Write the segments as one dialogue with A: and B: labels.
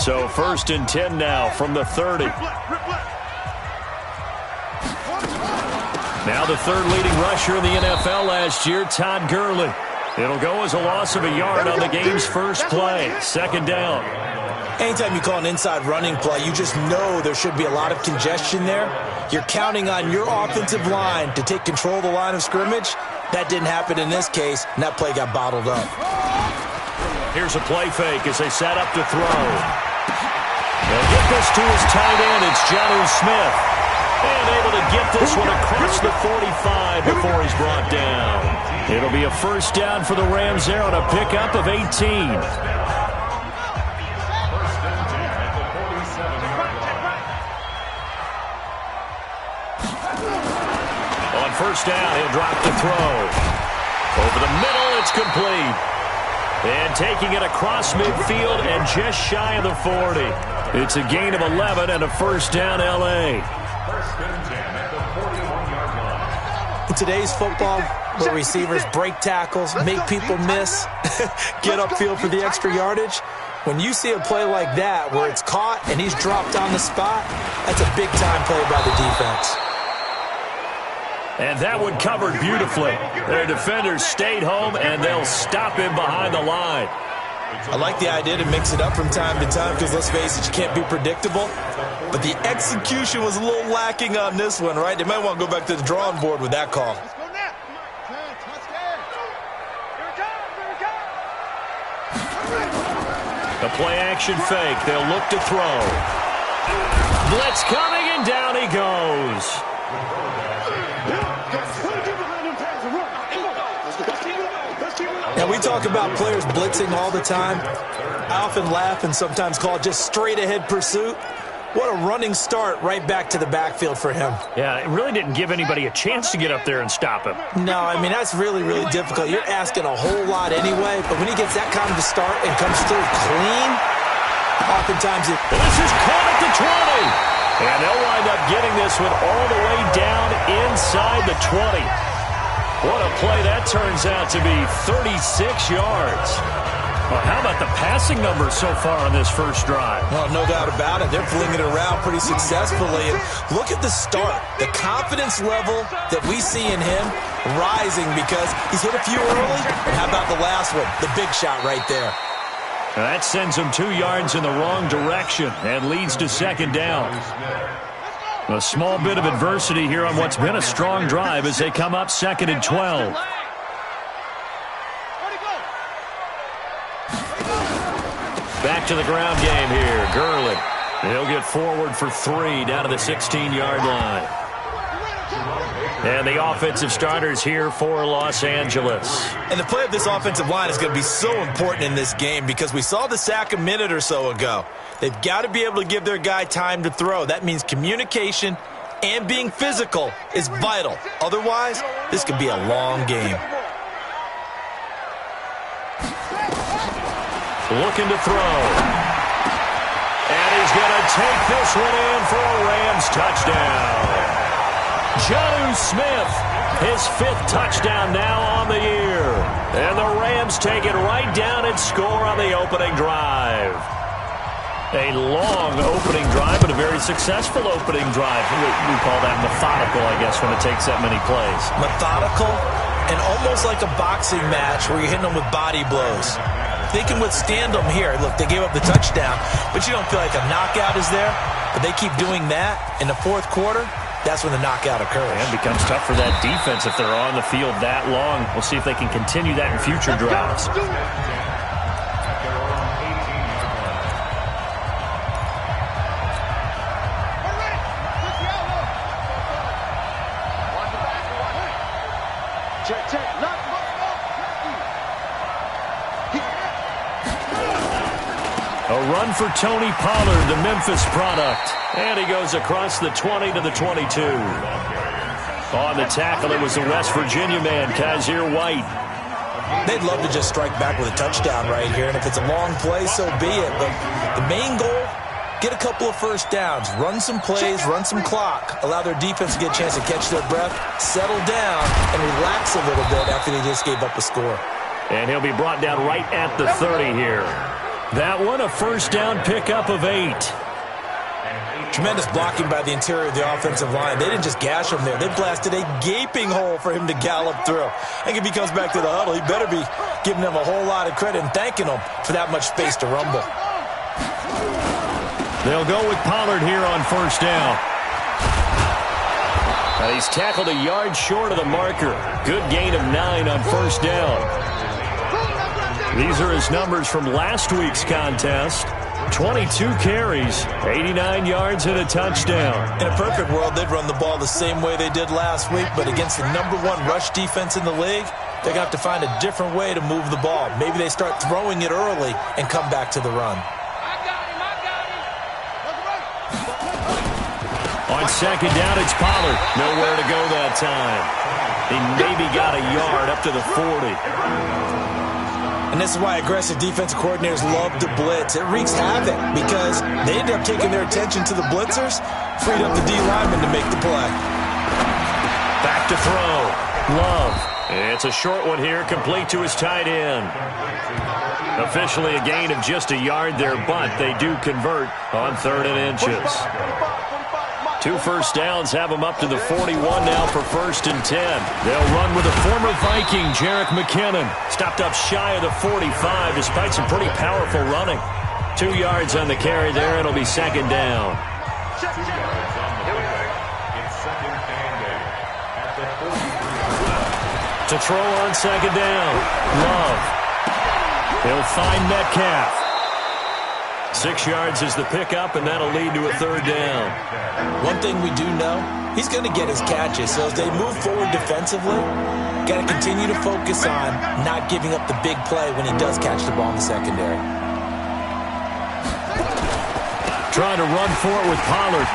A: So 1st and 10 now from the 30. Now the third leading rusher in the NFL last year, Todd Gurley. It'll go as a loss of a yard on the game's first play. 2nd down.
B: Anytime you call an inside running play, you just know there should be a lot of congestion there. You're counting on your offensive line to take control of the line of scrimmage. That didn't happen in this case, and that play got bottled up.
A: Here's a play fake as they set up to throw. They'll get this to his tight end. It's Jonnu Smith. And able to get this one across the 45 before he's brought down. It'll be a 1st down for the Rams there on a pickup of 18. On 1st down, he'll drop the throw. Over the middle, it's complete. And taking it across midfield and just shy of the 40. It's a gain of 11 and a 1st down L.A.
B: In today's football, where receivers break tackles, make people miss, get upfield for the extra yardage, when you see a play like that where it's caught and he's dropped on the spot, that's a big-time play by the defense.
A: And that one covered beautifully. Their defenders stayed home, and they'll stop him behind the line.
B: I like the idea to mix it up from time to time because, let's face it, you can't be predictable. But the execution was a little lacking on this one, right? They might want to go back to the drawing board with that call.
A: The play-action fake. They'll look to throw. Blitz coming, and down he goes.
B: Now, we talk about players blitzing all the time. I often laugh and sometimes call it just straight-ahead pursuit. What a running start right back to the backfield for him.
A: Yeah, it really didn't give anybody a chance to get up there and stop him.
B: No, I mean, that's really, really difficult. You're asking a whole lot anyway, but when he gets that kind of a start and comes through clean, oftentimes it...
A: This is caught at the 20. And they'll wind up getting this one all the way down inside the 20. What a play that turns out to be, 36 yards. Well, how about the passing numbers so far on this first drive?
B: Well, no doubt about it. They're flinging it around pretty successfully. And look at the start. The confidence level that we see in him rising because he's hit a few early. And how about the last one? The big shot right there.
A: Now that sends him 2 yards in the wrong direction and leads to 2nd down. A small bit of adversity here on what's been a strong drive as they come up 2nd and 12. Back to the ground game here. Gurley. He'll get forward for 3 down to the 16-yard line. And the offensive starters here for Los Angeles.
B: And the play of this offensive line is going to be so important in this game because we saw the sack a minute or so ago. They've got to be able to give their guy time to throw. That means communication and being physical is vital. Otherwise, this could be a long game.
A: Looking to throw. And he's going to take this one in for a Rams touchdown. Jonnu Smith, his 5th touchdown now on the year. And the Rams take it right down and score on the opening drive. A long opening drive, but a very successful opening drive. We call that methodical, I guess, when it takes that many plays.
B: Methodical and almost like a boxing match where you're hitting them with body blows. They can withstand them here. Look, they gave up the touchdown, but you don't feel like a knockout is there. But they keep doing that in the 4th quarter. That's when the knockout occurs.
A: And it becomes tough for that defense if they're on the field that long. We'll see if they can continue that in future drives. A run for Tony Pollard, the Memphis product. And he goes across the 20 to the 22. On the tackle, it was the West Virginia man, Kaiser White.
B: They'd love to just strike back with a touchdown right here. And if it's a long play, so be it. But the main goal, get a couple of first downs, run some plays, run some clock, allow their defense to get a chance to catch their breath, settle down, and relax a little bit after they just gave up a score.
A: And he'll be brought down right at the 30 here. That one a first down pickup of 8.
B: Tremendous blocking by the interior of the offensive line. They didn't just gash him there. They blasted a gaping hole for him to gallop through. I think if he comes back to the huddle, he better be giving them a whole lot of credit and thanking them for that much space to rumble.
A: They'll go with Pollard here on first down. He's tackled a yard short of the marker. Good gain of 9 on first down. These are his numbers from last week's contest. 22 carries, 89 yards, and a touchdown.
B: In a perfect world, they'd run the ball the same way they did last week, but against the #1 rush defense in the league, they're going to have to find a different way to move the ball. Maybe they start throwing it early and come back to the run.
A: On second down, it's Pollard. Nowhere to go that time. He maybe got a yard up to the 40.
B: And this is why aggressive defensive coordinators love to blitz. It wreaks havoc because they end up taking their attention to the blitzers, freed up the D lineman to make the play.
A: Back to throw. Love. It's a short one here, complete to his tight end. Officially a gain of just a yard there, but they do convert on 3rd and inches. 2 first downs have them up to the 41 now for 1st and 10. They'll run with a former Viking, Jerick McKinnon. Stopped up shy of the 45 despite some pretty powerful running. 2 yards on the carry there. It'll be 2nd down. To throw on 2nd down. Love. He'll find Metcalf. 6 yards is the pickup, and that'll lead to a 3rd down.
B: One thing we do know, he's going to get his catches. So as they move forward defensively, got to continue to focus on not giving up the big play when he does catch the ball in the secondary.
A: Trying to run for it with Pollard.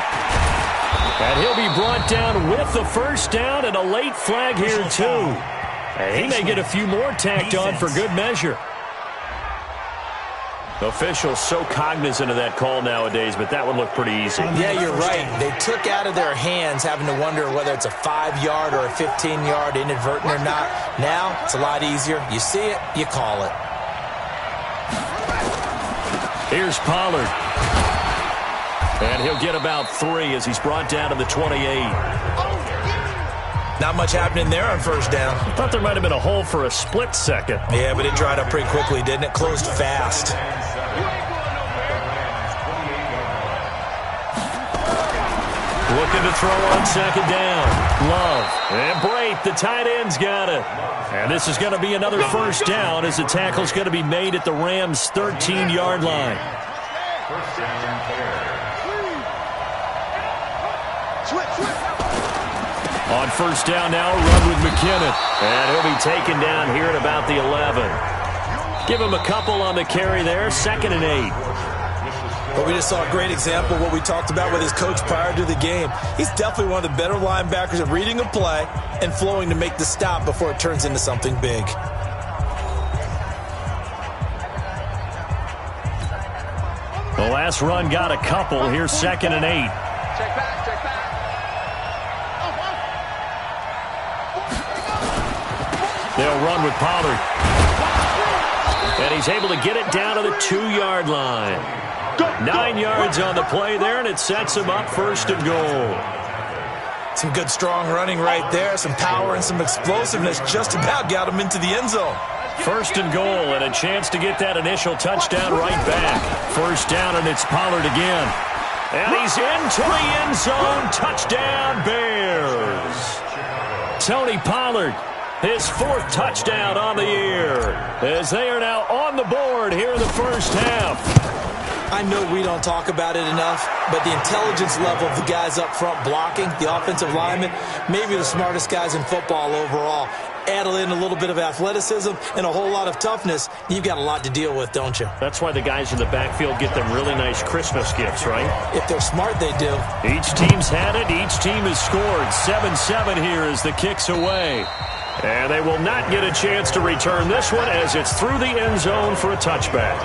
A: And he'll be brought down with the 1st down and a late flag here, too. And he may get a few more tacked on for good measure. Officials so cognizant of that call nowadays, but that one looked pretty easy.
B: Yeah, you're right. They took out of their hands having to wonder whether it's a 5-yard or a 15-yard inadvertent or not. Now, it's a lot easier. You see it, you call it.
A: Here's Pollard. And he'll get about 3 as he's brought down to the 28.
B: Not much happening there on 1st down.
A: I thought there might have been a hole for a split second.
B: Yeah, but it dried up pretty quickly, didn't it? Closed fast.
A: Looking to throw on 2nd down. Love. And Brate, the tight end's got it. And this is going to be another 1st down as the tackle's going to be made at the Rams' 13-yard line. On 1st down now, run with McKinnon. And he'll be taken down here at about the 11. Give him a couple on the carry there, 2nd and 8.
B: But we just saw a great example of what we talked about with his coach prior to the game. He's definitely one of the better linebackers at reading a play and flowing to make the stop before it turns into something big.
A: The last run got a couple. Here's 2nd and 8.
C: Check back, check back.
A: They'll run with Pollard. And he's able to get it down to the 2-yard line. 9 yards on the play there, and it sets him up 1st and goal.
B: Some good, strong running right there. Some power and some explosiveness just about got him into the end zone.
A: 1st and goal, and a chance to get that initial touchdown right back. 1st down, and it's Pollard again. And he's into the end zone. Touchdown, Bears. Tony Pollard, his 4th touchdown on the year, as they are now on the board here in the 1st half.
B: I know we don't talk about it enough, but the intelligence level of the guys up front blocking, the offensive linemen, maybe the smartest guys in football overall. Add in a little bit of athleticism and a whole lot of toughness, you've got a lot to deal with, don't you?
A: That's why the guys in the backfield get them really nice Christmas gifts, right?
B: If they're smart, they do.
A: Each team's had it. Each team has scored. 7-7 here as the kick's away. And they will not get a chance to return this one as it's through the end zone for a touchback.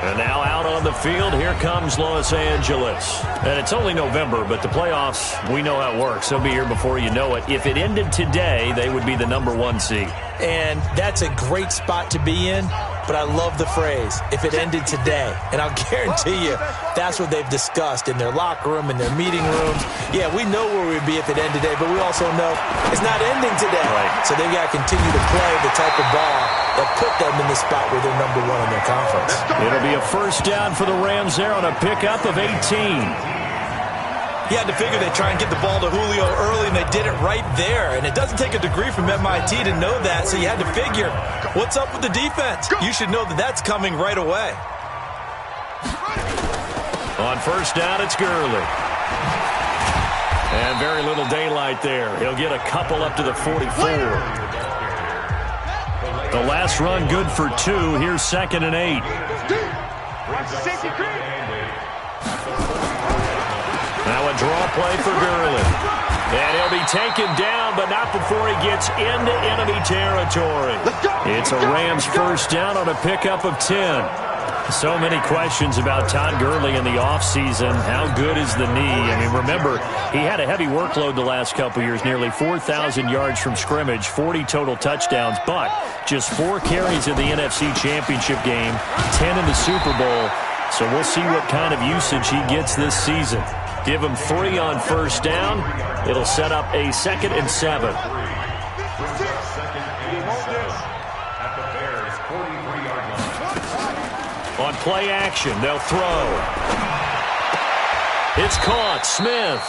A: And now out on the field, here comes Los Angeles. And it's only November, but the playoffs, we know how it works. They'll be here before you know it. If it ended today, they would be the #1 seed.
B: And that's a great spot to be in, but I love the phrase, if it ended today. And I'll guarantee you, that's what they've discussed in their locker room, in their meeting rooms. Yeah, we know where we'd be if it ended today, but we also know it's not ending today.
A: Right.
B: So they've got to continue to play the type of ball that put them in the spot where they're #1 in their conference.
A: It'll be a first down for the Rams there on a pickup of 18.
B: You had to figure they'd try and get the ball to Julio early, and they did it right there. And it doesn't take a degree from MIT to know that, so you had to figure, what's up with the defense? You should know that that's coming right away.
A: On first down, it's Gurley. And very little daylight there. He'll get a couple up to the 44. The last run good for 2. Here's 2nd and 8. Now a draw play for Gurley. And he'll be taken down, but not before he gets into enemy territory. It's a Rams first down on a pickup of 10. So many questions about Todd Gurley in the offseason. How good is the knee? I mean, remember, he had a heavy workload the last couple years, nearly 4,000 yards from scrimmage, 40 total touchdowns, but just 4 carries in the NFC Championship game, 10 in the Super Bowl. So we'll see what kind of usage he gets this season. Give him 3 on first down. It'll set up a 2nd and 7. On play action, they'll throw. It's caught. Smith.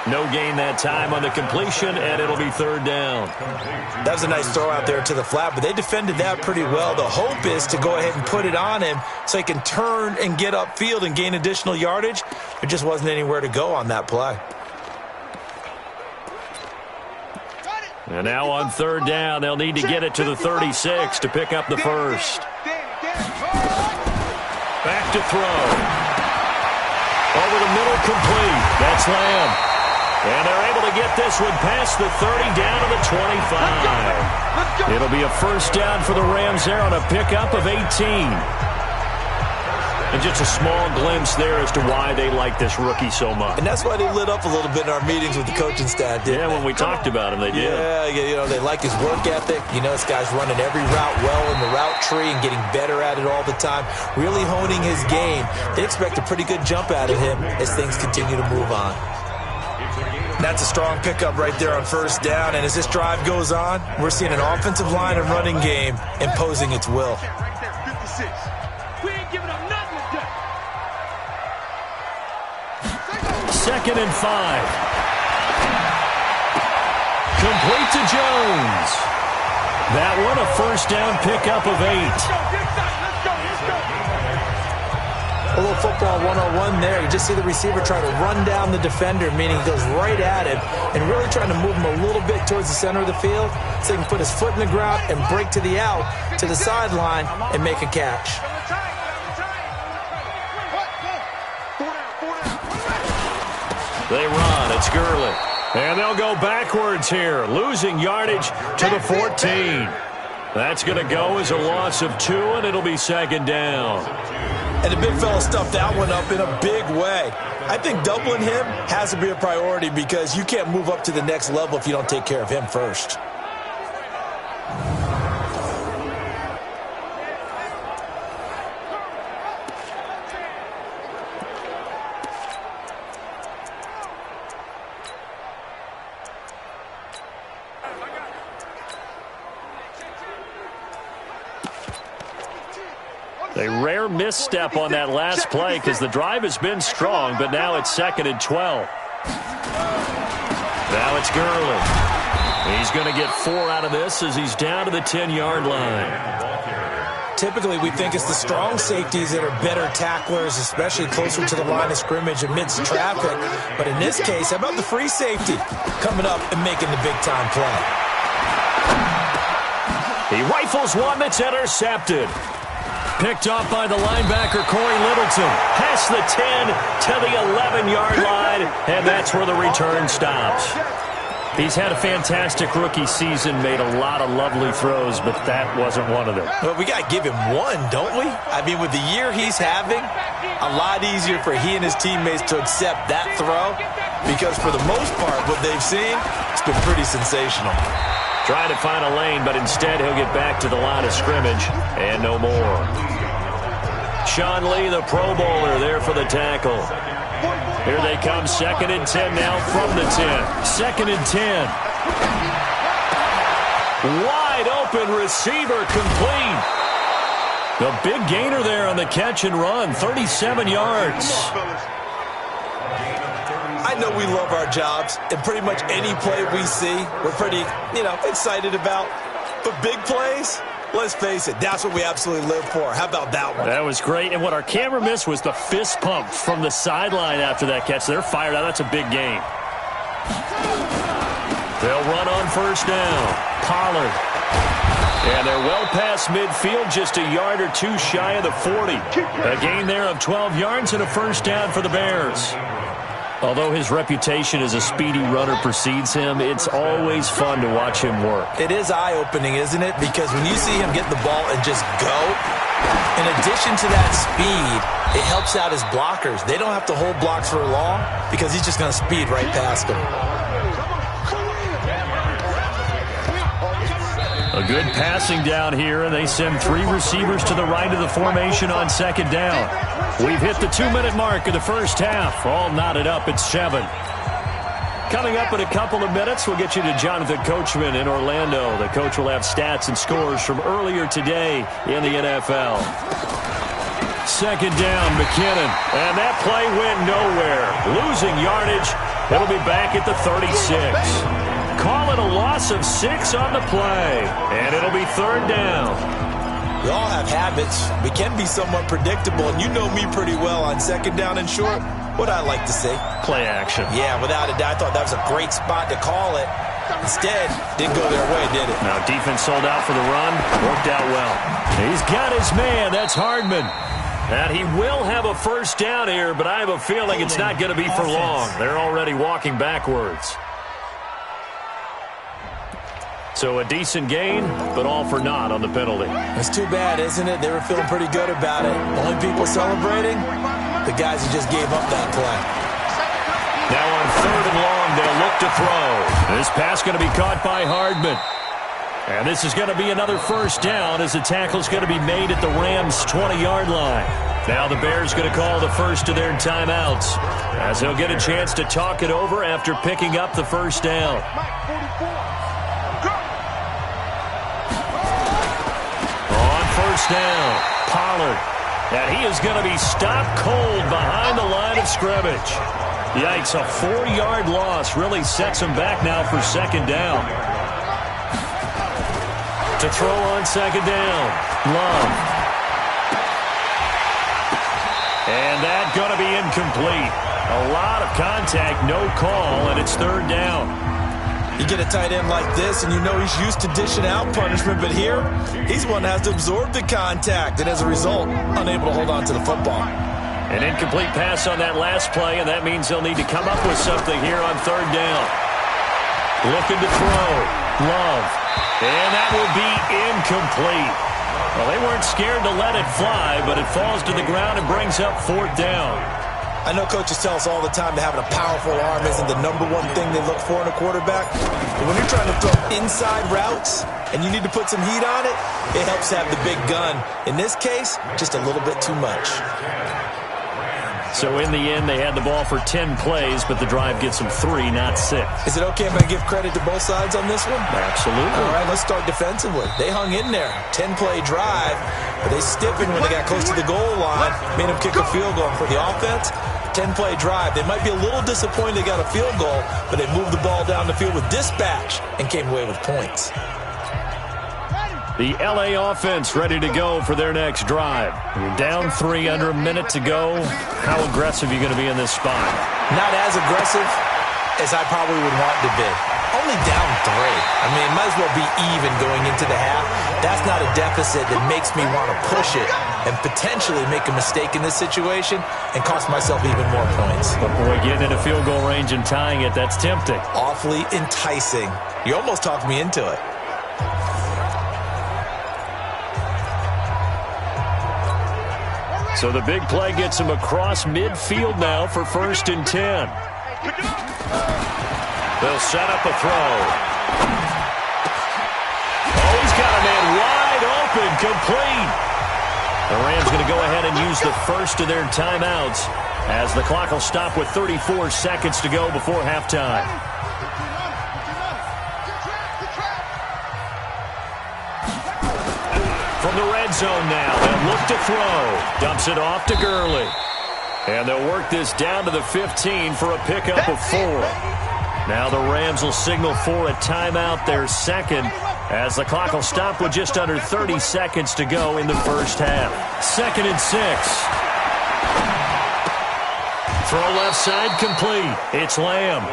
A: No gain that time on the completion, and it'll be 3rd down.
B: That was a nice throw out there to the flat, but they defended that pretty well. The hope is to go ahead and put it on him so he can turn and get upfield and gain additional yardage. There just wasn't anywhere to go on that play.
A: And now on 3rd down, they'll need to get it to the 36 to pick up the first. Back to throw. Over the middle, complete. That's Lamb. And they're able to get this one past the 30, down to the 25. It'll be a first down for the Rams there on a pickup of 18. And just a small glimpse there as to why they like this rookie so much.
B: And that's why they lit up a little bit in our meetings with the coaching staff, didn't they?
A: When we talked about him, they did.
B: Yeah, you know, they like his work ethic. You know, this guy's running every route well in the route tree and getting better at it all the time, really honing his game. They expect a pretty good jump out of him as things continue to move on. That's a strong pickup right there on first down. And as this drive goes on, we're seeing an offensive line and running game imposing its will.
A: Second and 5. Complete to Jones. That one a first down pickup of 8.
B: A little football 101 there. You just see the receiver try to run down the defender, meaning he goes right at him and really trying to move him a little bit towards the center of the field so he can put his foot in the ground and break to the out, to the sideline, and make a catch.
A: They run. It's Gurley. And they'll go backwards here, losing yardage to the 14. That's going to go as a loss of 2, and it'll be 2nd down.
B: And the big fella stuffed that one up in a big way. I think doubling him has to be a priority because you can't move up to the next level if you don't take care of him first.
A: A rare misstep on that last play because the drive has been strong, but now it's 2nd and 12. Now it's Gurley. He's going to get 4 out of this as he's down to the 10-yard line.
B: Typically, we think it's the strong safeties that are better tacklers, especially closer to the line of scrimmage amidst traffic. But in this case, how about the free safety coming up and making the big-time play?
A: He rifles one that's intercepted. Picked off by the linebacker, Corey Littleton. Past the 10 to the 11-yard line, and that's where the return stops. He's had a fantastic rookie season, made a lot of lovely throws, but that wasn't one of them.
B: Well, we got to give him one, don't we? I mean, with the year he's having, a lot easier for he and his teammates to accept that throw because for the most part, what they've seen, it's been pretty sensational.
A: Trying to find a lane, but instead he'll get back to the line of scrimmage and no more. Sean Lee, the Pro Bowler, there for the tackle. Here they come, 2nd and 10 now from the 10. 2nd and 10. Wide open receiver complete. The big gainer there on the catch and run, 37 yards.
B: I know we love our jobs, and pretty much any play we see, we're pretty, excited about. But big plays, let's face it, that's what we absolutely live for. How about that one?
A: That was great. And what our camera missed was the fist pump from the sideline after that catch. They're fired out. That's a big gain. They'll run on 1st down. Pollard. And they're well past midfield, just a yard or two shy of the 40. A gain there of 12 yards and a 1st down for the Bears. Although his reputation as a speedy runner precedes him, it's always fun to watch him work.
B: It is eye-opening, isn't it? Because when you see him get the ball and just go, in addition to that speed, it helps out his blockers. They don't have to hold blocks for long because he's just going to speed right past them.
A: A good passing down here, and they send 3 receivers to the right of the formation on 2nd down. We've hit the 2-minute mark of the first half. All knotted up at 7. Coming up in a couple of minutes, we'll get you to Jonathan Coachman in Orlando. The coach will have stats and scores from earlier today in the NFL. 2nd down, McKinnon. And that play went nowhere. Losing yardage. It'll be back at the 36. Call it a loss of 6 on the play. And it'll be 3rd down.
B: We all have habits. We can be somewhat predictable, and you know me pretty well on 2nd down and short. What I like to say?
A: Play action.
B: Yeah, without a doubt. I thought that was a great spot to call it. Instead, didn't go their way, did it?
A: Now, defense sold out for the run. Worked out well. He's got his man. That's Hardman. And he will have a 1st down here, but I have a feeling it's not going to be for long. They're already walking backwards. So a decent gain, but all for naught on the penalty.
B: It's too bad, isn't it? They were feeling pretty good about it. Only people celebrating, the guys who just gave up that play.
A: Now on 3rd and long, they'll look to throw. This pass going to be caught by Hardman. And this is going to be another 1st down as the tackle's going to be made at the Rams' 20-yard line. Now the Bears going to call the first of their timeouts as they'll get a chance to talk it over after picking up the 1st down. On 1st down, Pollard. And he is going to be stopped cold behind the line of scrimmage. Yikes, a 4-yard loss really sets him back now for 2nd down. To throw on 2nd down, Love. And that's going to be incomplete. A lot of contact, no call, and it's 3rd down.
B: You get a tight end like this, and you know he's used to dishing out punishment, but here, he's one that has to absorb the contact, and as a result, unable to hold on to the football.
A: An incomplete pass on that last play, and that means they'll need to come up with something here on 3rd down. Looking to throw. Love. And that will be incomplete. Well, they weren't scared to let it fly, but it falls to the ground and brings up 4th down.
B: I know coaches tell us all the time that having a powerful arm isn't the #1 thing they look for in a quarterback. But when you're trying to throw inside routes and you need to put some heat on it, it helps to have the big gun. In this case, just a little bit too much.
A: So in the end, they had the ball for 10 plays, but the drive gets them 3, not 6.
B: Is it okay if I give credit to both sides on this one?
A: Absolutely.
B: All right, let's start defensively. They hung in there. 10-play drive, but they stiffened when they got close to the goal line, made them kick a field goal. For the offense, 10-play drive. They might be a little disappointed they got a field goal, but they moved the ball down the field with dispatch and came away with points.
A: The L.A. offense ready to go for their next drive. You're down 3, under a minute to go. How aggressive are you going to be in this spot?
B: Not as aggressive as I probably would want to be. Only down 3. I mean, it might as well be even going into the half. That's not a deficit that makes me want to push it and potentially make a mistake in this situation and cost myself even more points.
A: But boy, getting in a field goal range and tying it, that's tempting.
B: Awfully enticing. You almost talked me into it.
A: So the big play gets him across midfield now for 1st and 10. They'll set up a throw. Oh, he's got a man wide open, complete. The Rams going to go ahead and use the first of their timeouts as the clock will stop with 34 seconds to go before halftime. From the red zone now, they'll look to throw. Dumps it off to Gurley. And they'll work this down to the 15 for a pickup of 4. Now the Rams will signal for a timeout, their second, as the clock will stop with just under 30 seconds to go in the first half. 2nd and 6. Throw left side complete. It's Lamb.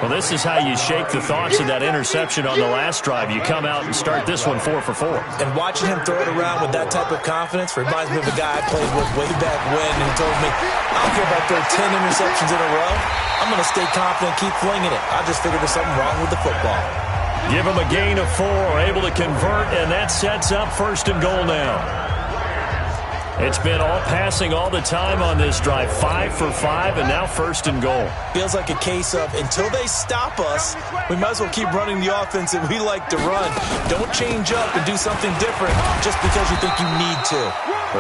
A: Well, this is how you shake the thoughts of that interception on the last drive. You come out and start this one 4 for 4.
B: And watching him throw it around with that type of confidence reminds me of a guy I played with way back when, and he told me, I don't care if I throw 10 interceptions in a row. I'm going to stay confident, keep flinging it. I just figured there's something wrong with the football.
A: Give him a gain of 4, able to convert, and that sets up 1st and goal now. It's been all passing all the time on this drive. 5 for 5, and now 1st and goal.
B: Feels like a case of until they stop us, we might as well keep running the offense that we like to run. Don't change up and do something different just because you think you need to.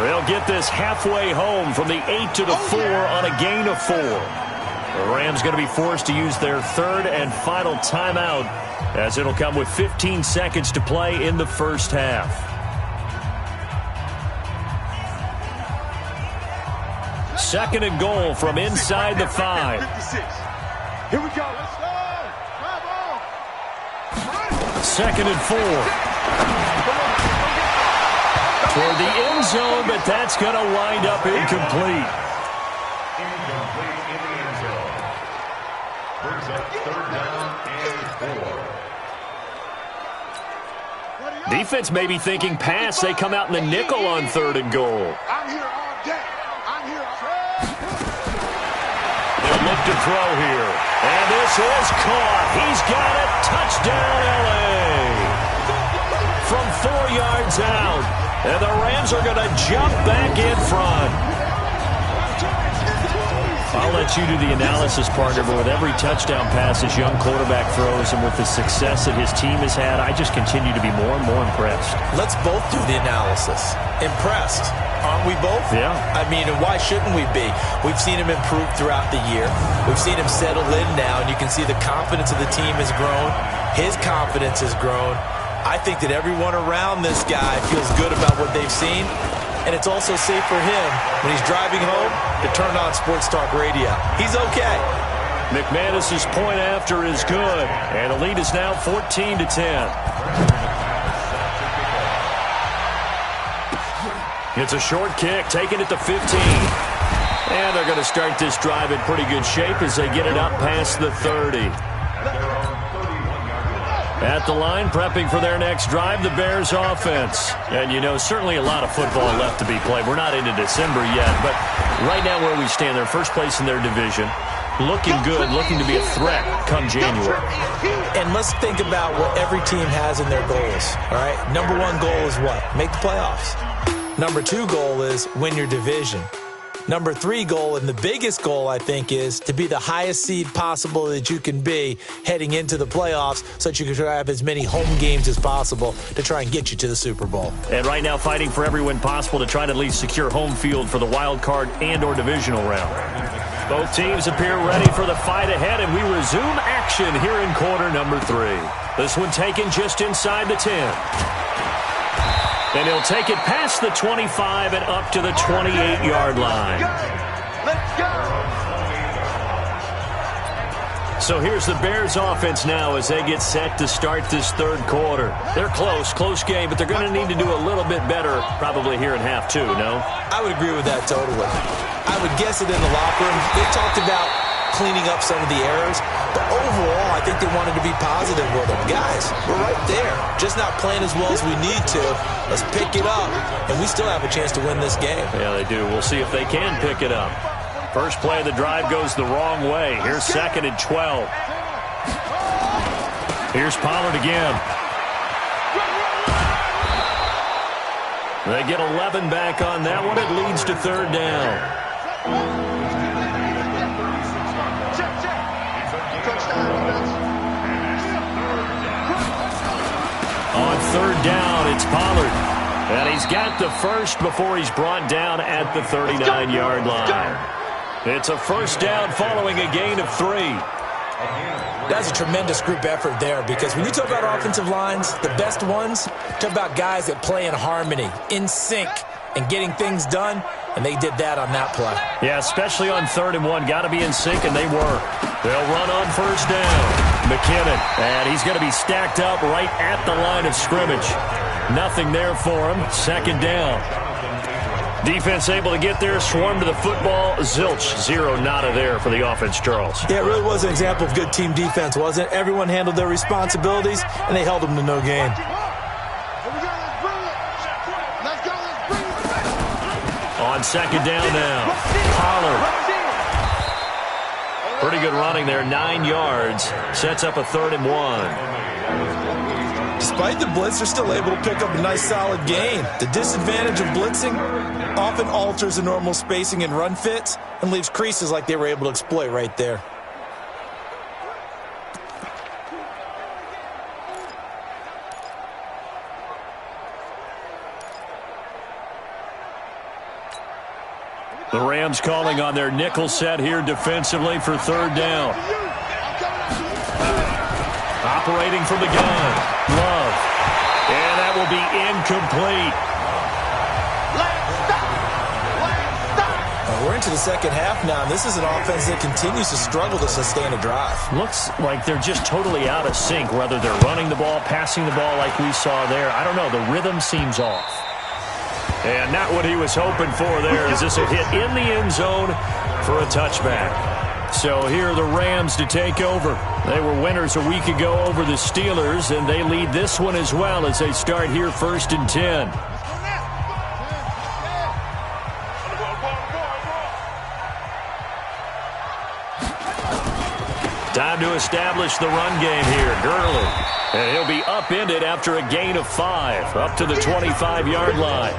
A: They'll get this halfway home from the 8 to the 4 on a gain of 4. The Rams going to be forced to use their 3rd and final timeout as it'll come with 15 seconds to play in the first half. 2nd and goal from inside the 5.
C: Here we go.
A: 2nd and 4. Toward the end zone, but that's going to wind up incomplete.
C: Incomplete in the end zone. Brings up 3rd down and 4.
A: Defense may be thinking pass. They come out in the nickel on 3rd and goal.
C: I'm here all day. I'm here.
A: They'll look to throw here. And this is caught. He's got it. Touchdown, L.A. From 4 yards out. And the Rams are going to jump back in front. I'll let you do the analysis, partner, but with every touchdown pass this young quarterback throws and with the success that his team has had, I just continue to be more and more impressed.
B: Let's both do the analysis. Impressed. Aren't we both?
A: Yeah.
B: I mean, and why shouldn't we be? We've seen him improve throughout the year. We've seen him settle in now, and you can see the confidence of the team has grown. His confidence has grown. I think that everyone around this guy feels good about what they've seen. And it's also safe for him when he's driving home to turn on Sports Talk Radio. He's okay.
A: McManus's point after is good. And the lead is now 14-10. It's a short kick, taking it to 15. And they're going to start this drive in pretty good shape as they get it up past the 30. At the line, prepping for their next drive, the Bears offense. And, you know, certainly a lot of football left to be played. We're not into December yet, but right now where we stand, they're first place in their division. Looking good, looking to be a threat come January.
B: And let's think about what every team has in their goals, all right? Number 1 goal is what? Make the playoffs. Number 2 goal is win your division. Number 3 goal, and the biggest goal, I think, is to be the highest seed possible that you can be heading into the playoffs so that you can try to have as many home games as possible to try and get you to the Super Bowl.
A: And right now fighting for every win possible to try to at least secure home field for the wild card and or divisional round. Both teams appear ready for the fight ahead, and we resume action here in quarter number 3. This one taken just inside the 10. And he'll take it past the 25 and up to the 28-yard line.
C: Let's go.
A: So here's the Bears offense now as they get set to start this 3rd quarter. They're close game, but they're going to need to do a little bit better probably here in half 2, no?
B: I would agree with that totally. I would guess it in the locker room. They talked about cleaning up some of the errors. But overall, I think they wanted to be positive with them. Guys, we're right there. Just not playing as well as we need to. Let's pick it up, and we still have a chance to win this game.
A: Yeah, they do. We'll see if they can pick it up. First play of the drive goes the wrong way. Here's 2nd and 12. Here's Pollard again. They get 11 back on that one. It leads to 3rd down. On 3rd down, it's Pollard. And he's got the first before he's brought down at the 39-yard line. It's a 1st down following a gain of 3.
B: That's a tremendous group effort there, because when you talk about offensive lines, the best ones, talk about guys that play in harmony, in sync, and getting things done, and they did that on that play.
A: Yeah, especially on 3rd and 1. Got to be in sync, and they were. They'll run on 1st down. McKinnon, and he's going to be stacked up right at the line of scrimmage. Nothing there for him. 2nd down. Defense able to get there, swarm to the football. Zilch, 0 nada there for the offense, Charles.
B: Yeah, it really was an example of good team defense, wasn't it? Everyone handled their responsibilities, and they held them to no gain.
A: On 2nd down now, Pollard. Pretty good running there, 9 yards. Sets up a 3rd and 1.
B: Despite the blitz, they're still able to pick up a nice solid gain. The disadvantage of blitzing often alters the normal spacing and run fits and leaves creases like they were able to exploit right there.
A: The Rams calling on their nickel set here defensively for 3rd down. Operating from the gun. Love. And that will be incomplete.
B: We're into the 2nd half now, and this is an offense that continues to struggle to sustain a drive.
A: Looks like they're just totally out of sync, whether they're running the ball, passing the ball like we saw there. I don't know. The rhythm seems off. And not what he was hoping for there, as this will hit in the end zone for a touchback. So here are the Rams to take over. They were winners a week ago over the Steelers, and they lead this one as well as they start here 1st and 10. Time to establish the run game here. Gurley. And he'll be upended after a gain of 5, up to the 25-yard line.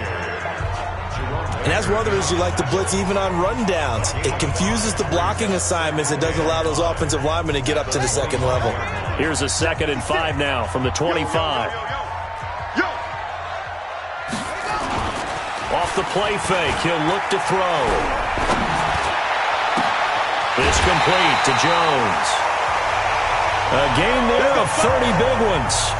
B: And as one of the reasons you like to blitz even on rundowns, it confuses the blocking assignments. It doesn't allow those offensive linemen to get up to the 2nd level.
A: Here's a 2nd and 5 now from the 25. Off the play fake, he'll look to throw. It's complete to Jones. A gain there of 30 big ones.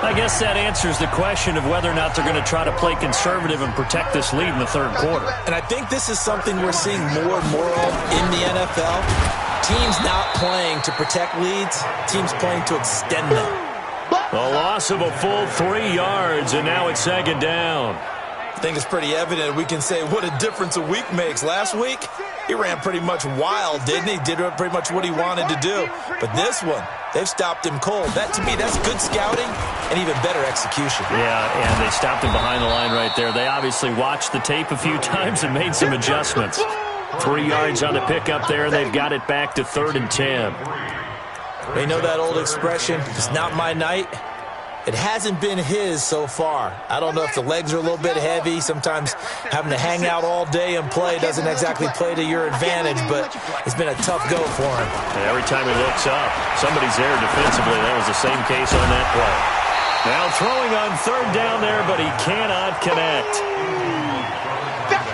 A: I guess that answers the question of whether or not they're going to try to play conservative and protect this lead in the 3rd quarter.
B: And I think this is something we're seeing more and more of in the NFL. Teams not playing to protect leads, teams playing to extend them.
A: A loss of a full 3 yards, and now it's 2nd down.
B: I think it's pretty evident. We can say what a difference a week makes. Last week, he ran pretty much wild, didn't he? Did pretty much what he wanted to do. But this one, they've stopped him cold. That, to me, that's good scouting and even better execution.
A: Yeah, and they stopped him behind the line right there. They obviously watched the tape a few times and made some adjustments. 3 yards on the pickup there, and they've got it back to 3rd and 10.
B: They know that old expression, it's not my night. It hasn't been his so far. I don't know if the legs are a little bit heavy. Sometimes having to hang out all day and play doesn't exactly play to your advantage, but it's been a tough go for him.
A: And every time he looks up, somebody's there defensively. That was the same case on that play. Now throwing on 3rd down there, but he cannot connect.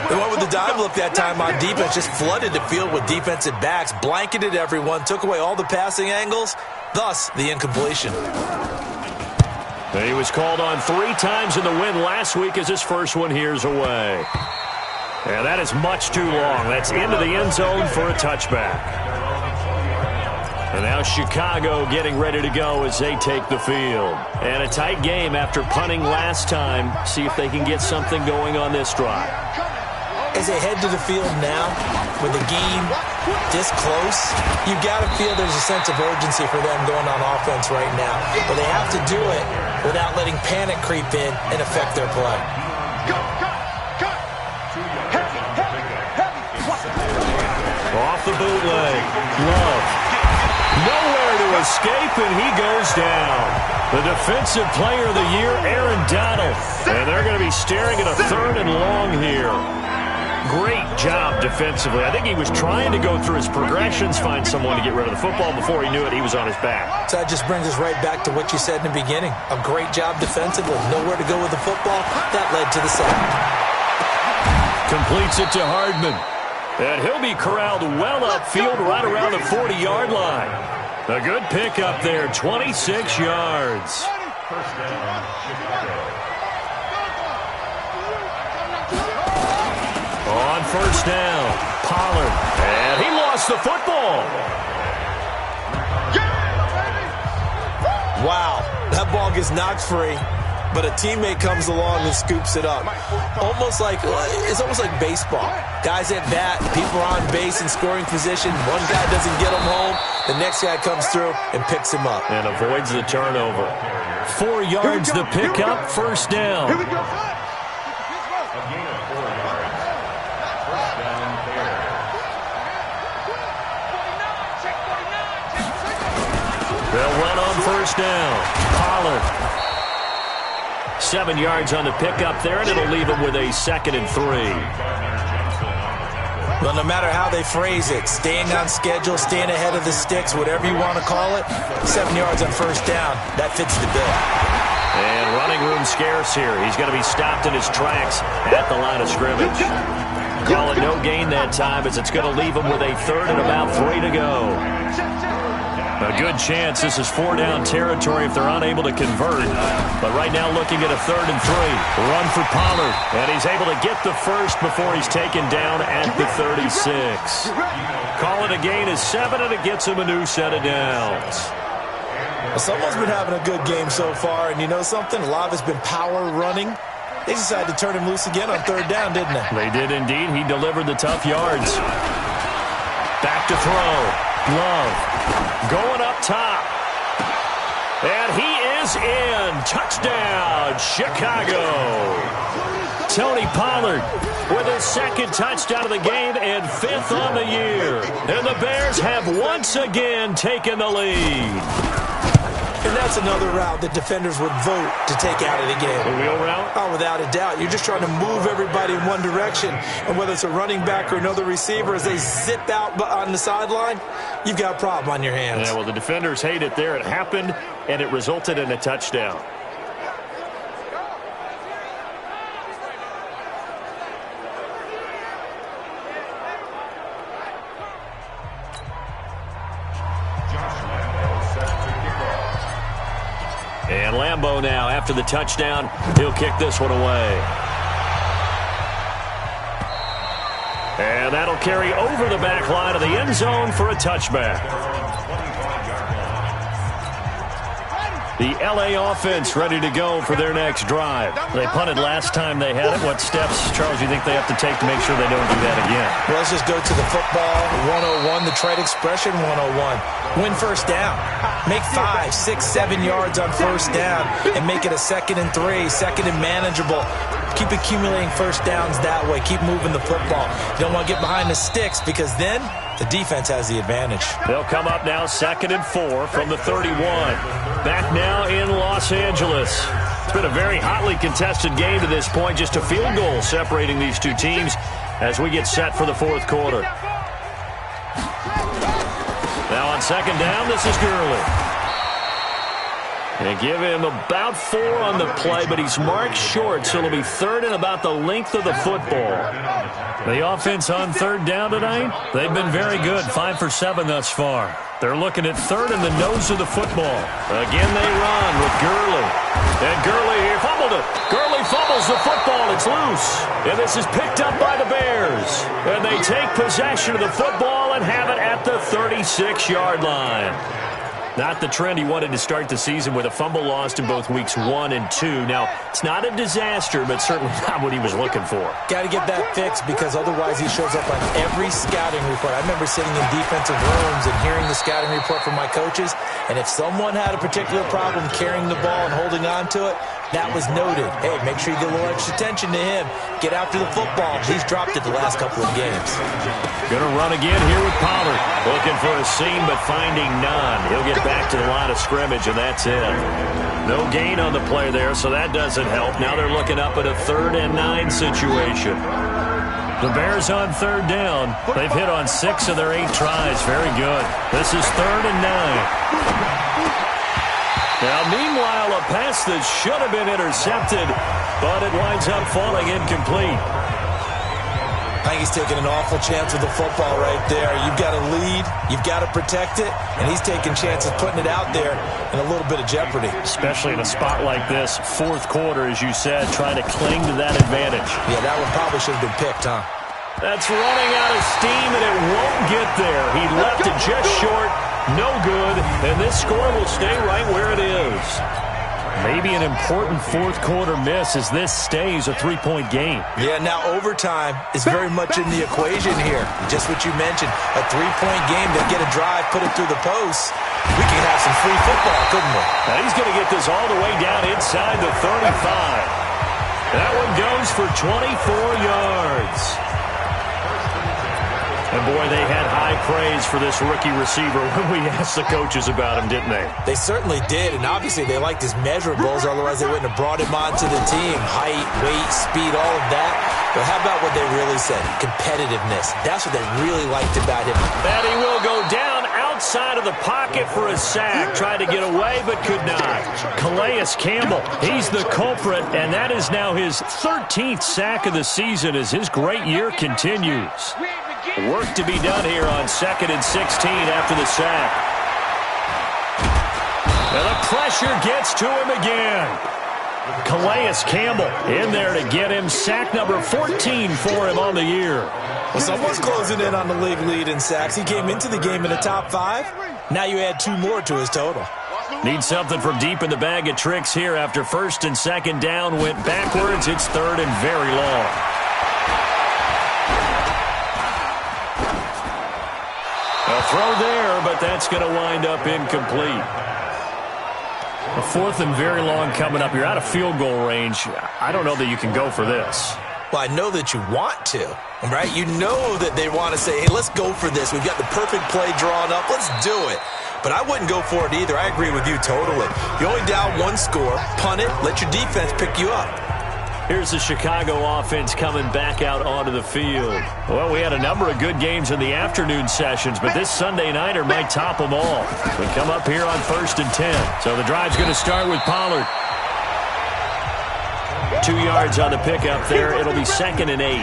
B: They went with the dive look that time on defense, just flooded the field with defensive backs, blanketed everyone, took away all the passing angles, thus the incompletion.
A: He was called on 3 times in the win last week as his first one here's away. And that is much too long. That's into the end zone for a touchback. And now Chicago getting ready to go as they take the field. And a tight game after punting last time. See if they can get something going on this drive.
B: as they head to the field now, with the game this close, you've got to feel there's a sense of urgency for them going on offense right now. But they have to do it without letting panic creep in and affect their play.
A: Off the bootleg. Love. Nowhere to escape, and he goes down. The defensive player of the year, Aaron Donald. And they're going to be staring at a 3rd and long here. Great job defensively. I think he was trying to go through his progressions, find someone to get rid of the football. Before he knew it, he was on his back.
B: So that just brings us right back to what you said in the beginning. A great job defensively. Nowhere to go with the football. That led to the sack.
A: Completes it to Hardman. And he'll be corralled well upfield right around the 40-yard line. A good pickup there, 26 yards.
C: First down, Chicago.
A: On first down, Pollard. And he lost the football.
B: Wow, that ball gets knocked free, but a teammate comes along and scoops it up. It's almost like baseball. Guys at bat, people are on base in scoring position. One guy doesn't get him home. The next guy comes through and picks him up.
A: And avoids the turnover. 4 yards the pickup, first down.
C: A gain of 4 yards. First down there.
A: They'll run on first down. Pollard. 7 yards on the pickup there, and it'll leave him with a 2nd and 3.
B: Well, no matter how they phrase it, staying on schedule, staying ahead of the sticks, whatever you want to call it, 7 yards on first down, that fits the bill.
A: And running room scarce here. He's going to be stopped in his tracks at the line of scrimmage. Call it no gain that time, as it's going to leave him with a 3rd and about 3 to go. A good chance this is 4-down territory if they're unable to convert. But right now looking at a 3rd and 3. Run for Pollard. And he's able to get the first before he's taken down at the 36. Call it a gain of 7, and it gets him a new set of downs.
B: Well, someone's been having a good game so far, and you know something? A lot of it's been power running. They decided to turn him loose again on 3rd down, didn't they?
A: They did indeed. He delivered the tough yards. Back to throw. Love going up top. And he is in. Touchdown, Chicago. Tony Pollard with his 2nd touchdown of the game and 5th on the year. And the Bears have once again taken the lead.
B: And that's another route that defenders would vote to take out of the game.
A: A wheel route?
B: Oh, without a doubt. You're just trying to move everybody in one direction. And whether it's a running back or another receiver, as they zip out on the sideline, you've got a problem on your hands.
A: Yeah, well, the defenders hate it there. It happened, and it resulted in a touchdown. And Lambeau now, after the touchdown, he'll kick this one away. And that'll carry over the back line of the end zone for a touchback. The L.A. offense ready to go for their next drive. They punted last time they had it. What steps, Charles, do you think they have to take to make sure they don't do that again?
B: Well, let's just go to the football 101, the trade expression 101. Win first down. Make 5, 6, 7 yards on first down and make it a 2nd and 3, 2nd and manageable. Keep accumulating first downs that way. Keep moving the football. You don't want to get behind the sticks, because then the defense has the advantage.
A: They'll come up now 2nd and 4 from the 31. Back now in Los Angeles. It's been a very hotly contested game to this point. Just a field goal separating these two teams as we get set for the 4th quarter. Now on 2nd down, this is Gurley. They give him about 4 on the play, but he's marked short, so it'll be 3rd and about the length of the football. The offense on 3rd down tonight, they've been very good, 5 for 7 thus far. They're looking at 3rd and the nose of the football. Again, they run with Gurley. And Gurley, he fumbled it. Gurley fumbles the football. It's loose. And this is picked up by the Bears. And they take possession of the football and have it at the 36-yard line. Not the trend he wanted to start the season with a fumble lost in both weeks 1 and 2. Now, it's not a disaster, but certainly not what he was looking for.
B: Got to get that fixed because otherwise he shows up on every scouting report. I remember sitting in defensive rooms and hearing the scouting report from my coaches, and if someone had a particular problem carrying the ball and holding on to it, that was noted. Hey, make sure you get a little extra attention to him. Get after the football. He's dropped it the last couple of games.
A: Going to run again here with Pollard. Looking for a seam, but finding none. He'll get back to the line of scrimmage, and that's it. No gain on the play there, so that doesn't help. Now they're looking up at a 3rd and 9 situation. The Bears on 3rd down. They've hit on 6 of their 8 tries. Very good. This is 3rd and 9. Now, meanwhile, a pass that should have been intercepted, but it winds up falling incomplete.
B: I think he's taking an awful chance with the football right there. You've got to lead, you've got to protect it, and he's taking chances putting it out there in a little bit of jeopardy.
A: Especially in a spot like this, 4th quarter, as you said, trying to cling to that advantage.
B: Yeah, that one probably should have been picked, huh?
A: That's running out of steam, and it won't get there. He left it just short. No good, and this score will stay right where it is. Maybe an important 4th quarter miss as this stays a 3-point game.
B: Yeah, now overtime is very much in the equation here. Just what you mentioned, a 3-point game. They get a drive, put it through the post. We could have some free football, couldn't we?
A: Now he's going to get this all the way down inside the 35. That one goes for 24 yards. And, boy, they had high praise for this rookie receiver when we asked the coaches about him, didn't they?
B: They certainly did, and obviously they liked his measurables. Otherwise, they wouldn't have brought him onto the team. Height, weight, speed, all of that. But how about what they really said? Competitiveness. That's what they really liked about him.
A: And he will go down outside of the pocket for a sack. Tried to get away, but could not. Calais Campbell, he's the culprit, and that is now his 13th sack of the season as his great year continues. Work to be done here on 2nd and 16 after the sack. And the pressure gets to him again. Calais Campbell in there to get him sack number 14 for him on the year.
B: Well, someone's closing in on the league lead in sacks. He came into the game in the top 5. Now you add 2 more to his total.
A: Need something from deep in the bag of tricks here after 1st and 2nd down went backwards. It's 3rd and very long. A throw there, but that's going to wind up incomplete. A 4th and very long coming up. You're out of field goal range. I don't know that you can go for this.
B: Well, I know that you want to, right? You know that they want to say, hey, let's go for this. We've got the perfect play drawn up. Let's do it. But I wouldn't go for it either. I agree with you totally. You only down 1 score, punt it, let your defense pick you up.
A: Here's the Chicago offense coming back out onto the field. Well, we had a number of good games in the afternoon sessions, but this Sunday nighter might top them all. We come up here on 1st and 10. So the drive's going to start with Pollard. 2 yards on the pickup there. It'll be 2nd and 8.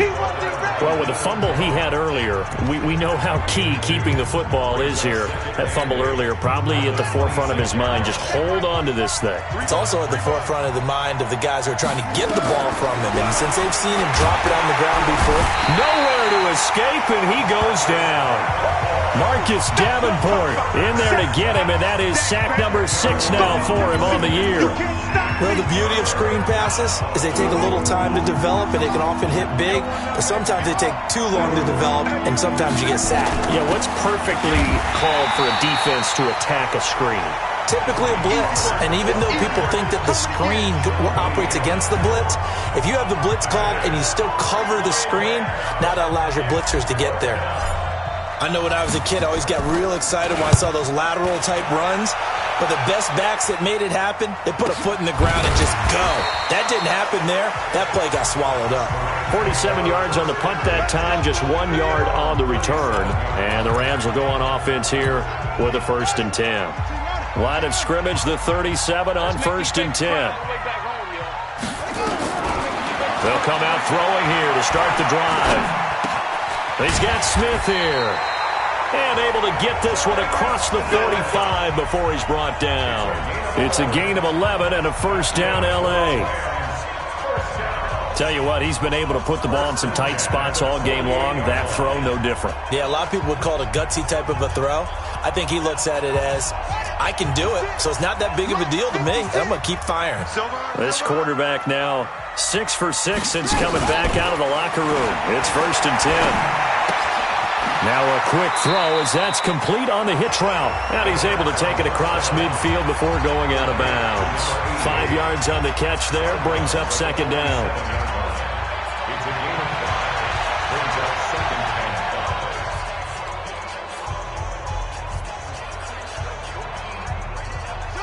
A: Well, with the fumble he had earlier, we know how key keeping the football is here. That fumble earlier probably at the forefront of his mind. Just hold on to this thing.
B: It's also at the forefront of the mind of the guys who are trying to get the ball from him. And since they've seen him drop it on the ground before.
A: Nowhere to escape, and he goes down. Marcus Davenport in there to get him, and that is sack number 6 now for him on the year.
B: Well, the beauty of screen passes is they take a little time to develop, and they can often hit big, but sometimes they take too long to develop, and sometimes you get sacked.
A: Yeah, what's perfectly called for a defense to attack a screen?
B: Typically a blitz, and even though people think that the screen operates against the blitz, if you have the blitz called and you still cover the screen, now that allows your blitzers to get there. I know when I was a kid, I always got real excited when I saw those lateral-type runs. But the best backs that made it happen, they put a foot in the ground and just go. That didn't happen there. That play got swallowed up.
A: 47 yards on the punt that time, just 1 yard on the return. And the Rams will go on offense here with a 1st and 10. Line of scrimmage, the 37 on 1st and 10. They'll come out throwing here to start the drive. He's got Smith here. And able to get this one across the 45 before he's brought down. It's a gain of 11 and a 1st down, L.A. Tell you what, he's been able to put the ball in some tight spots all game long. That throw, no different.
B: Yeah, a lot of people would call it a gutsy type of a throw. I think he looks at it as, I can do it, so it's not that big of a deal to me, and I'm going to keep firing.
A: This quarterback now 6 for 6 since coming back out of the locker room. It's 1st and 10. Now a quick throw as that's complete on the hitch route. And he's able to take it across midfield before going out of bounds. 5 yards on the catch there, brings up 2nd down.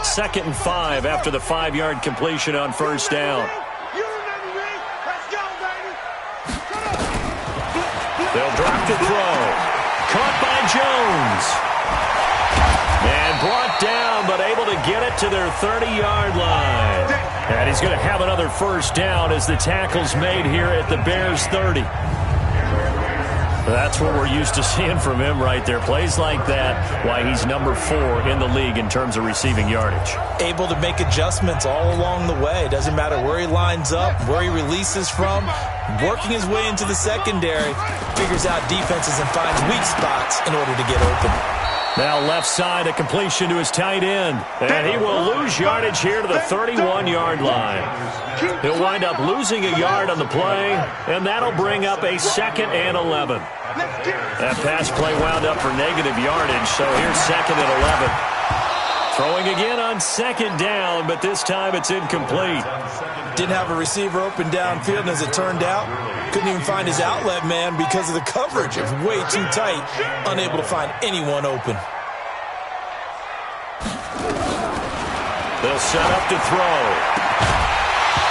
A: Second and 5 after the 5-yard completion on 1st down. They'll drop the throw. Caught by Jones. And brought down, but able to get it to their 30-yard line. And he's going to have another 1st down as the tackle's made here at the Bears' 30. That's what we're used to seeing from him right there. Plays like that, why he's number 4 in the league in terms of receiving yardage.
B: Able to make adjustments all along the way. Doesn't matter where he lines up, where he releases from. Working his way into the secondary, figures out defenses and finds weak spots in order to get open.
A: Now left side, a completion to his tight end. And he will lose yardage here to the 31-yard line. He'll wind up losing a yard on the play, and that'll bring up a 2nd and 11. That pass play wound up for negative yardage, so here's 2nd and 11. Throwing again on 2nd down, but this time it's incomplete.
B: Didn't have a receiver open downfield, and as it turned out, couldn't even find his outlet man because of the coverage. It was way too tight, unable to find anyone open.
A: They'll set up to throw.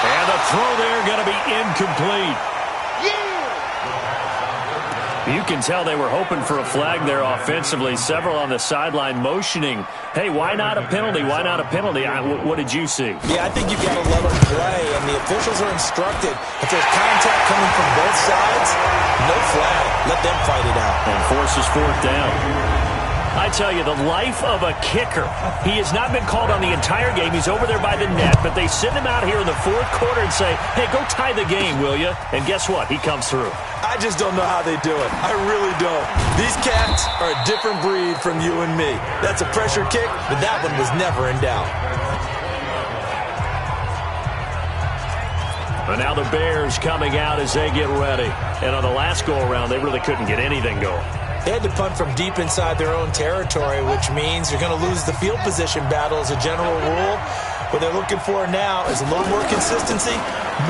A: And the throw there going to be incomplete. You can tell they were hoping for a flag there offensively. Several on the sideline motioning, hey, why not a penalty? Why not a penalty? What did you see?
B: Yeah, I think you've got to let them play, and the officials are instructed. If there's contact coming from both sides, no flag. Let them fight it out.
A: And forces 4th down. I tell you, the life of a kicker. He has not been called on the entire game. He's over there by the net, but they send him out here in the 4th quarter and say, hey, go tie the game, will you? And guess what? He comes through.
B: I just don't know how they do it. I really don't. These cats are a different breed from you and me. That's a pressure kick, but that one was never in doubt.
A: And now the Bears coming out as they get ready. And on the last go-around, they really couldn't get anything going.
B: They had to punt from deep inside their own territory, which means you're going to lose the field position battle as a general rule. What they're looking for now is a little more consistency,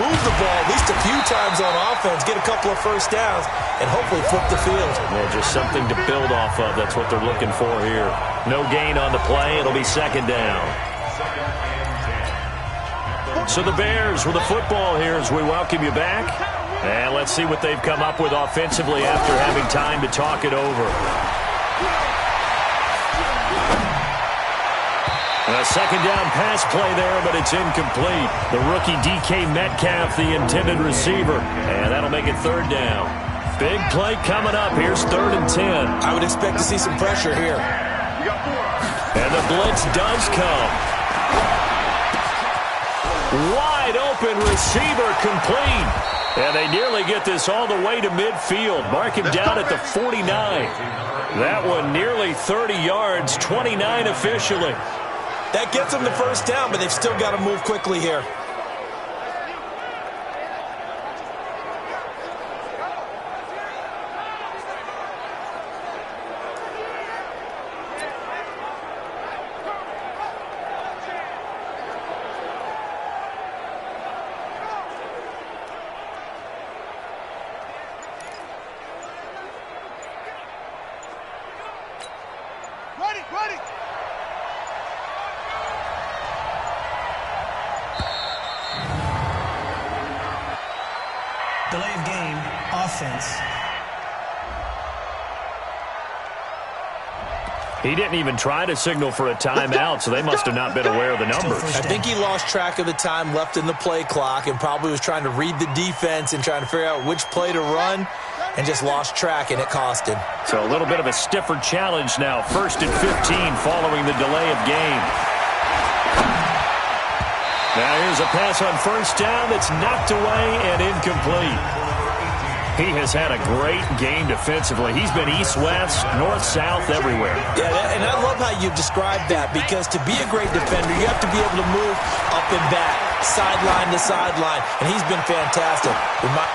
B: move the ball at least a few times on offense, get a couple of 1st downs, and hopefully flip the field.
A: Yeah, just something to build off of. That's what they're looking for here. No gain on the play. It'll be 2nd down. So the Bears with the football here as we welcome you back. And let's see what they've come up with offensively after having time to talk it over. A 2nd down pass play there, but it's incomplete. The rookie DK Metcalf, the intended receiver. And that'll make it 3rd down. Big play coming up. Here's 3rd and 10.
B: I would expect to see some pressure here.
A: And the blitz does come. Wide open receiver complete. And they nearly get this all the way to midfield. Mark him down at the 49. That one nearly 30 yards, 29 officially.
B: That gets them the 1st down, but they've still got to move quickly here.
D: Ready! Delay of game, offense.
A: He didn't even try to signal for a timeout, so they must have not been aware of the numbers.
B: I think he lost track of the time left in the play clock and probably was trying to read the defense and trying to figure out which play to run and just lost track, and it cost him.
A: So a little bit of a stiffer challenge now. 1st and 15 following the delay of game. Now here's a pass on first down that's knocked away and incomplete. He has had a great game defensively. He's been east-west, north-south, everywhere.
B: Yeah, and I love how you described that, because to be a great defender, you have to be able to move up and back, sideline to sideline, and he's been fantastic.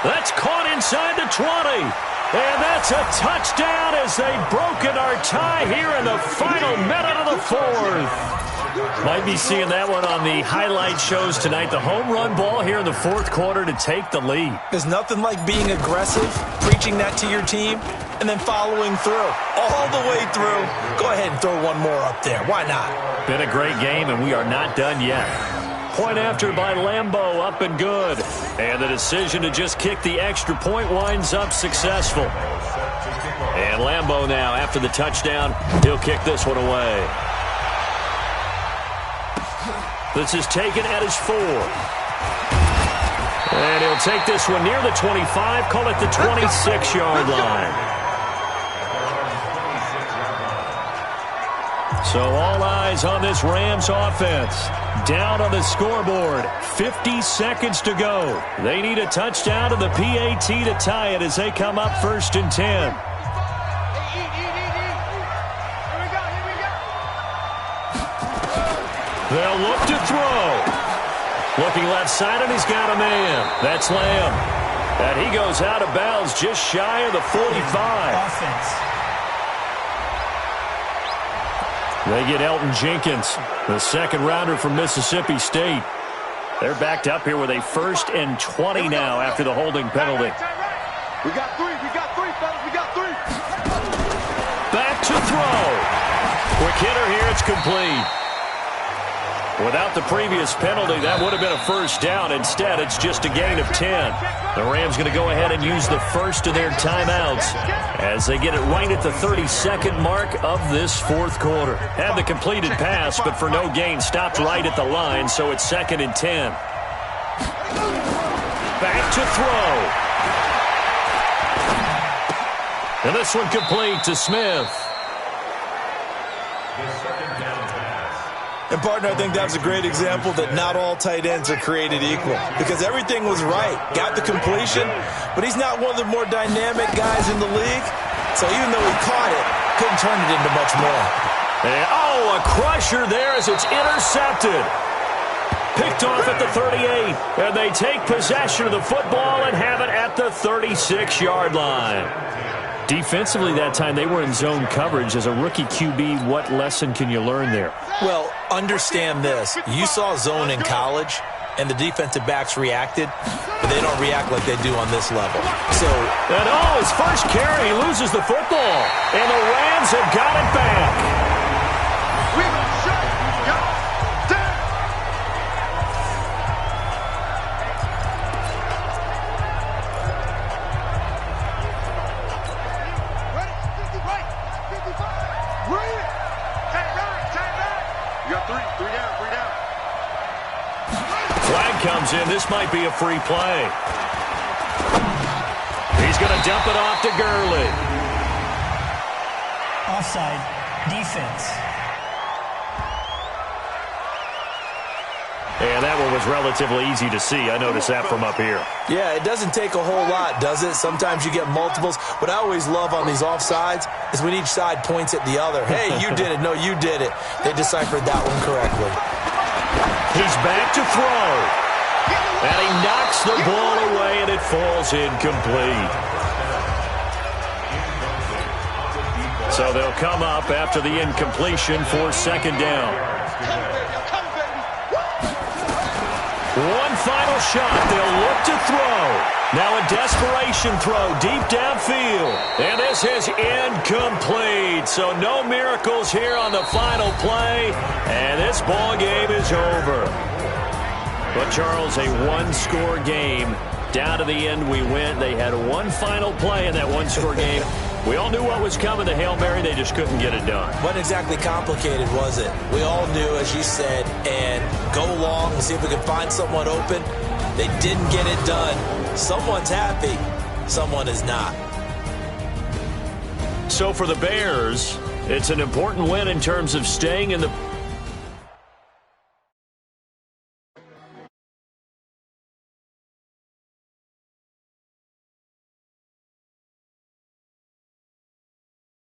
A: That's caught inside the 20. And that's a touchdown as they've broken our tie here in the final minute of the fourth. Might be seeing that one on the highlight shows tonight. The home run ball here in the fourth quarter to take the lead.
B: There's nothing like being aggressive, preaching that to your team, and then following through. All the way through. Go ahead and throw one more up there. Why not?
A: Been a great game, and we are not done yet. Point after by Lambeau, up and good. And the decision to just kick the extra point winds up successful. And Lambeau now, after the touchdown, he'll kick this one away. This is taken at his 4. And he'll take this one near the 25, call it the 26-yard line. So all eyes on this Rams offense. Down on the scoreboard, 50 seconds to go. They need a touchdown and the PAT to tie it as they come up 1st and 10. They'll look to throw. Looking left side, and he's got a man. That's Lamb. And he goes out of bounds just shy of the 45.
D: Offense.
A: They get Elton Jenkins, the second rounder from Mississippi State. They're backed up here with a 1st and 20 now after the holding penalty.
D: We got three, fellas, we got 3.
A: Back to throw. Quick hitter here, it's complete. Without the previous penalty, that would have been a 1st down. Instead, it's just a gain of 10. The Rams going to go ahead and use the first of their timeouts as they get it right at the 32nd mark of this fourth quarter. Had the completed pass, but for no gain, stopped right at the line, so it's 2nd and 10. Back to throw. And this one complete to Smith.
B: And, partner, I think that's a great example that not all tight ends are created equal, because everything was right. Got the completion, but he's not one of the more dynamic guys in the league. So even though he caught it, couldn't turn it into much more.
A: And, a crusher there as it's intercepted. Picked off at the 38, and they take possession of the football and have it at the 36-yard line. Defensively that time, they were in zone coverage. As a rookie QB, what lesson can you learn there?
B: Well, understand this. You saw zone in college, and the defensive backs reacted, but they don't react like they do on this level. So,
A: and his first carry, he loses the football, and the Rams have got it back.
D: We gonna shut y'all down. Ready? 50 right. 55. Ready? Take right. You got 3 down.
A: Flag comes in. This might be a free play. He's going to dump it off to Gurley.
D: Offside. Defense.
A: And that one was relatively easy to see. I noticed that from up here.
B: yeah, it doesn't take a whole lot, does it? Sometimes you get multiples. What I always love on these offsides is when each side points at the other. Hey, you did it. No, you did it. They deciphered that one correctly.
A: He's back to throw. And he knocks the ball away, and it falls incomplete. So they'll come up after the incompletion for 2nd down. One final shot. They'll look to throw. Now a desperation throw deep downfield. And this is incomplete. So no miracles here on the final play. And this ball game is over. But, Charles, a one-score game. Down to the end we went. They had one final play in that one-score game. We all knew what was coming. The Hail Mary, they just couldn't get it done.
B: Wasn't exactly complicated, was it? We all knew, as you said, and go long and see if we could find someone open. They didn't get it done. Someone's happy. Someone is not.
A: So for the Bears, it's an important win in terms of staying in the